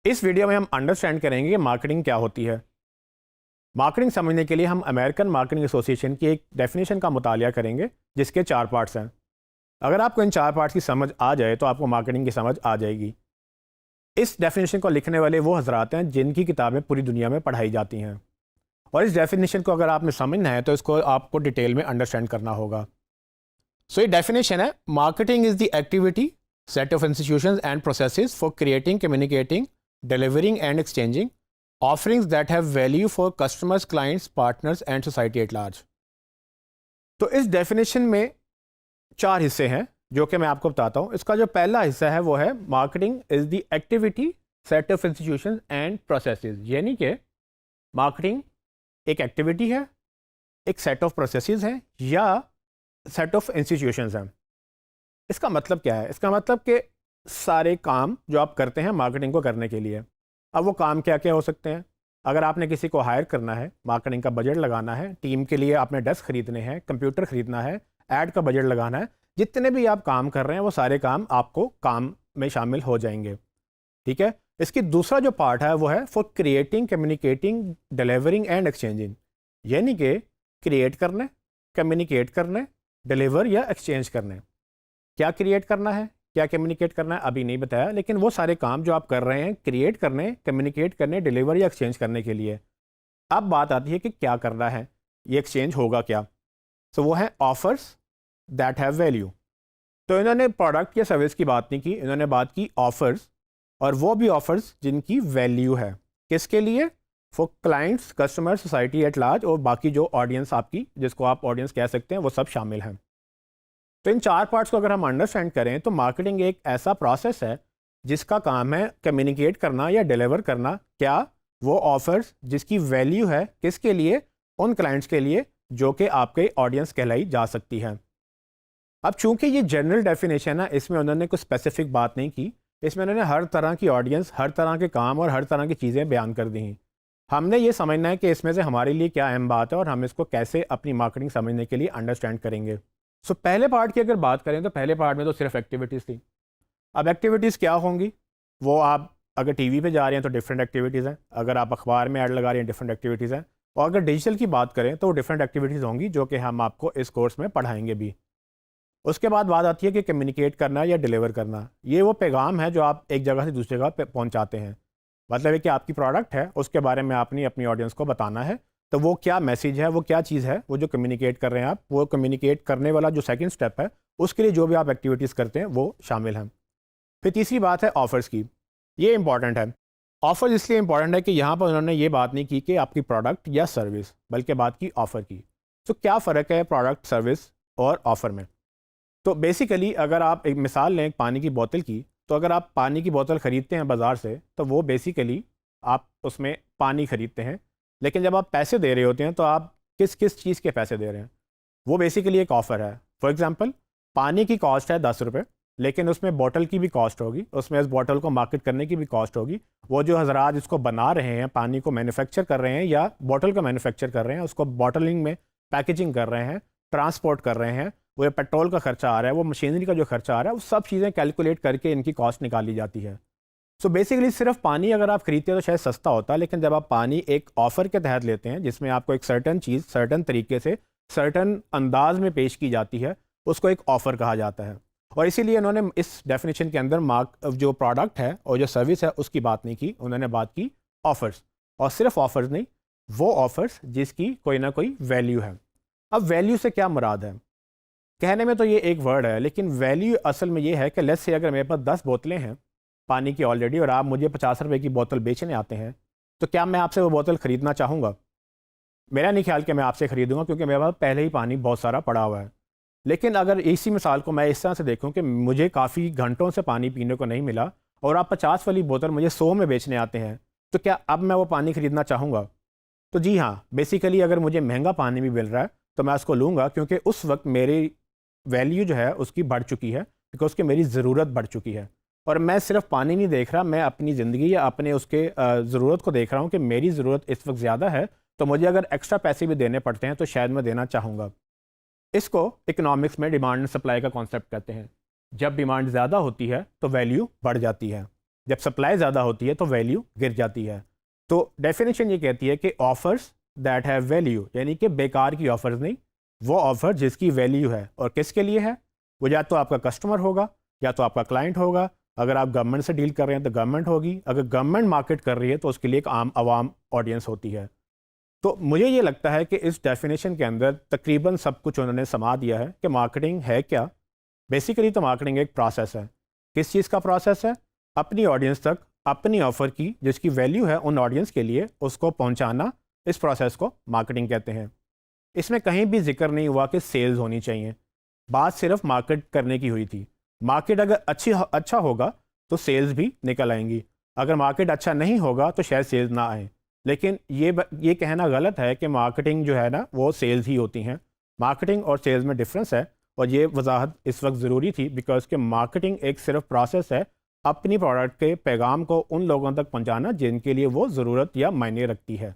इस वीडियो में हम अंडरस्टैंड करेंगे कि मार्केटिंग क्या होती है। मार्केटिंग समझने के लिए हम अमेरिकन मार्केटिंग एसोसिएशन की एक डेफिनेशन का मुतालिया करेंगे जिसके 4 पार्ट्स हैं। अगर आपको इन 4 पार्ट्स की समझ आ जाए तो आपको मार्केटिंग की समझ आ जाएगी। इस डेफिनेशन को लिखने वाले वो हजरात हैं जिनकी किताबें पूरी दुनिया में पढ़ाई जाती हैं, और इस डेफिनेशन को अगर आपने समझना है तो इसको आपको डिटेल में अंडरस्टैंड करना होगा। सो ये डेफिनेशन है, marketing is the activity set of institutions and processes for creating, communicating, delivering and exchanging offerings that have value for customers, clients, partners and society at large। तो इस डेफिनेशन में 4 हिस्से हैं जो कि मैं आपको बताता हूं। इसका जो पहला हिस्सा है वो है marketing is the activity set of institutions and processes, यानी कि मार्केटिंग एक एक्टिविटी है, एक सेट ऑफ प्रोसेसेस है या सेट ऑफ इंस्टीट्यूशंस हैं। इसका मतलब क्या है? इसका मतलब कि सारे काम जो आप करते हैं मार्केटिंग को करने के लिए। अब वो काम क्या क्या हो सकते हैं? अगर आपने किसी को हायर करना है, मार्केटिंग का बजट लगाना है, टीम के लिए आपने डेस्क खरीदने हैं, कंप्यूटर खरीदना है, ऐड का बजट लगाना है, जितने भी आप काम कर रहे हैं वो सारे काम आपको काम में शामिल हो जाएंगे। ठीक है। इसकी दूसरा जो पार्ट है वो है for creating, communicating, delivering and exchanging, यानी कि क्रिएट करने, कम्युनिकेट करने, डिलीवर या एक्सचेंज करने। क्या क्रिएट करना है, क्या कम्युनिकेट करना है अभी नहीं बताया, लेकिन वो सारे काम जो आप कर रहे हैं क्रिएट करने, कम्युनिकेट करने, डिलीवर या एक्सचेंज करने के लिए। अब बात आती है कि क्या करना है, ये एक्सचेंज होगा क्या। सो वो है ऑफर्स दैट हैव वैल्यू। तो इन्होंने प्रोडक्ट या सर्विस की बात नहीं की, इन्होंने बात की ऑफर्स, और वो भी ऑफर्स जिनकी वैल्यू है। किसके लिए? For clients, customer, society at large, और बाकी जो ऑडियंस आपकी, जिसको आप ऑडियंस कह सकते हैं, वो सब शामिल हैं। तो इन 4 पार्ट्स को अगर हम अंडरस्टैंड करें तो मार्केटिंग एक ऐसा प्रोसेस है जिसका काम है कम्युनिकेट करना या डिलीवर करना। क्या? वो ऑफर्स जिसकी वैल्यू है, किसके लिए? उन क्लाइंट्स के लिए जो कि आपके ऑडियंस कहलाई जा सकती है। अब चूंकि ये जनरल डेफिनेशन है, इसमें उन्होंने कुछ स्पेसिफिक बात नहीं की, इसमें उन्होंने हर तरह की ऑडियंस, हर तरह के काम और हर तरह की चीज़ें बयान कर दी हैं। हमने ये समझना है कि इसमें से हमारे लिए क्या अहम बात है और हम इसको कैसे अपनी मार्केटिंग समझने के लिए अंडरस्टैंड करेंगे। सो पहले पार्ट की अगर बात करें तो पहले पार्ट में तो सिर्फ एक्टिविटीज़ थी। अब एक्टिविटीज़ क्या होंगी? वो आप अगर टीवी पे जा रहे हैं तो डिफरेंट एक्टिविटीज़ हैं, अगर आप अखबार में ऐड लगा रहे हैं डिफरेंट एक्टिविटीज़ हैं, और अगर डिजिटल की बात करें तो डिफरेंट एक्टिविटीज़ होंगी जो कि हम आपको इस कोर्स में पढ़ाएंगे भी। उसके बाद बात आती है कि कम्युनिकेट करना या डिलीवर करना। ये वो पैगाम है जो आप एक जगह से दूसरी जगह पे पहुँचाते हैं। मतलब है कि आपकी प्रोडक्ट है, उसके बारे में आपने अपनी ऑडियंस को बताना है, तो वो क्या मैसेज है, वो क्या चीज़ है, वो जो कम्युनिकेट कर रहे हैं आप, वो कम्युनिकेट करने वाला जो सेकंड स्टेप है उसके लिए जो भी आप एक्टिविटीज़ करते हैं वो शामिल हैं। फिर तीसरी बात है ऑफ़र्स की। ये इंपॉर्टेंट है। ऑफ़र्स इसलिए इंपॉर्टेंट है कि यहाँ पर उन्होंने ये बात नहीं की कि आपकी प्रोडक्ट या सर्विस, बल्कि बात की ऑफ़र की। तो क्या फ़र्क है प्रोडक्ट, सर्विस और ऑफ़र में? तो बेसिकली अगर आप एक मिसाल लें पानी की बोतल की, तो अगर आप पानी की बोतल ख़रीदते हैं बाज़ार से तो वो बेसिकली आप उसमें पानी ख़रीदते हैं, लेकिन जब आप पैसे दे रहे होते हैं तो आप किस किस चीज़ के पैसे दे रहे हैं? वो बेसिकली एक ऑफ़र है। फॉर एग्ज़ाम्पल, पानी की कॉस्ट है 10 रुपये, लेकिन उसमें बॉटल की भी कॉस्ट होगी, उसमें इस बॉटल को मार्केट करने की भी कॉस्ट होगी। वो जो हज़रात इसको बना रहे हैं, पानी को मैन्युफैक्चर कर रहे हैं या बॉटल को मैन्युफैक्चर कर रहे हैं, उसको बॉटलिंग में पैकेजिंग कर रहे हैं, ट्रांसपोर्ट कर रहे हैं, वो पेट्रोल का खर्चा आ रहा है, वो मशीनरी का जो खर्चा आ रहा है, वो सब चीज़ें कैलकुलेट करके इनकी कॉस्ट निकाली जाती है। सो बेसिकली सिर्फ पानी अगर आप खरीदते हैं तो शायद सस्ता होता है, लेकिन जब आप पानी एक ऑफ़र के तहत लेते हैं जिसमें आपको एक सर्टन चीज़ सर्टन तरीके से सर्टन अंदाज में पेश की जाती है, उसको एक ऑफ़र कहा जाता है। और इसीलिए उन्होंने इस डेफिनेशन के अंदर जो प्रोडक्ट है और जो सर्विस है उसकी बात नहीं की, उन्होंने बात की ऑफ़र्स। और सिर्फ ऑफ़र्स नहीं, वो ऑफ़र्स जिसकी कोई ना कोई वैल्यू है। अब वैल्यू से क्या मुराद है? कहने में तो ये एक वर्ड है, लेकिन वैल्यू असल में ये है कि लेट्स से अगर मेरे पास 10 बोतलें हैं पानी की ऑलरेडी और आप मुझे 50 रुपये की बोतल बेचने आते हैं, तो क्या मैं आपसे वो बोतल ख़रीदना चाहूँगा? मेरा नहीं ख्याल कि मैं आपसे ख़रीदूँगा, क्योंकि मेरे पास पहले ही पानी बहुत सारा पड़ा हुआ है। लेकिन अगर इसी मिसाल को मैं इस तरह से देखूँ कि मुझे काफ़ी घंटों से पानी पीने को नहीं मिला और आप 50 वाली बोतल मुझे 100 में बेचने आते हैं, तो क्या अब मैं वो पानी ख़रीदना चाहूँगा? तो जी हाँ, बेसिकली अगर मुझे महंगा पानी भी मिल रहा है तो मैं उसको लूँगा, क्योंकि उस वक्त मेरी वैल्यू जो है उसकी बढ़ चुकी है, बिकॉज कि मेरी ज़रूरत बढ़ चुकी है। और मैं सिर्फ पानी नहीं देख रहा, मैं अपनी ज़िंदगी या अपने उसके ज़रूरत को देख रहा हूँ कि मेरी ज़रूरत इस वक्त ज़्यादा है, तो मुझे अगर एक्स्ट्रा पैसे भी देने पड़ते हैं तो शायद मैं देना चाहूँगा। इसको इकोनॉमिक्स में डिमांड एंड सप्लाई का कॉन्सेप्ट कहते हैं। जब डिमांड ज़्यादा होती है तो वैल्यू बढ़ जाती है। जब सप्लाई ज़्यादा होती है तो वैल्यू गिर जाती है। तो डेफिनेशन ये कहती है कि ऑफर्स दैट हैव वैल्यू, यानी कि बेकार की ऑफर्स नहीं, वो ऑफर जिसकी वैल्यू है। और किसके लिए है? वो या तो आपका कस्टमर होगा या तो आपका क्लाइंट होगा। अगर आप गवर्नमेंट से डील कर रहे हैं तो गवर्नमेंट होगी, अगर गवर्नमेंट मार्केट कर रही है तो उसके लिए एक आम आवाम ऑडियंस होती है। तो मुझे ये लगता है कि इस डेफिनेशन के अंदर तकरीबन सब कुछ उन्होंने समा दिया है कि मार्केटिंग है क्या। बेसिकली तो मार्केटिंग एक प्रोसेस है। किस चीज़ का प्रोसेस है? अपनी ऑडियंस तक अपनी ऑफ़र की जिसकी वैल्यू है उन ऑडियंस के लिए उसको पहुंचाना, इस प्रोसेस को मार्केटिंग कहते हैं। इसमें कहीं भी जिक्र नहीं हुआ कि सेल्स होनी चाहिए, बात सिर्फ मार्केट करने की हुई थी। मार्केट अगर अच्छा होगा तो सेल्स भी निकल आएंगी, अगर मार्केट अच्छा नहीं होगा तो शायद सेल्स ना आए। लेकिन ये कहना गलत है कि मार्केटिंग जो है ना वो सेल्स ही होती हैं। मार्केटिंग और सेल्स में डिफरेंस है, और ये वजाहत इस वक्त ज़रूरी थी बिकॉज कि मार्केटिंग एक सिर्फ प्रोसेस है अपनी प्रोडक्ट के पैगाम को उन लोगों तक पहुंचाना जिनके लिए वो ज़रूरत या मायने रखती है।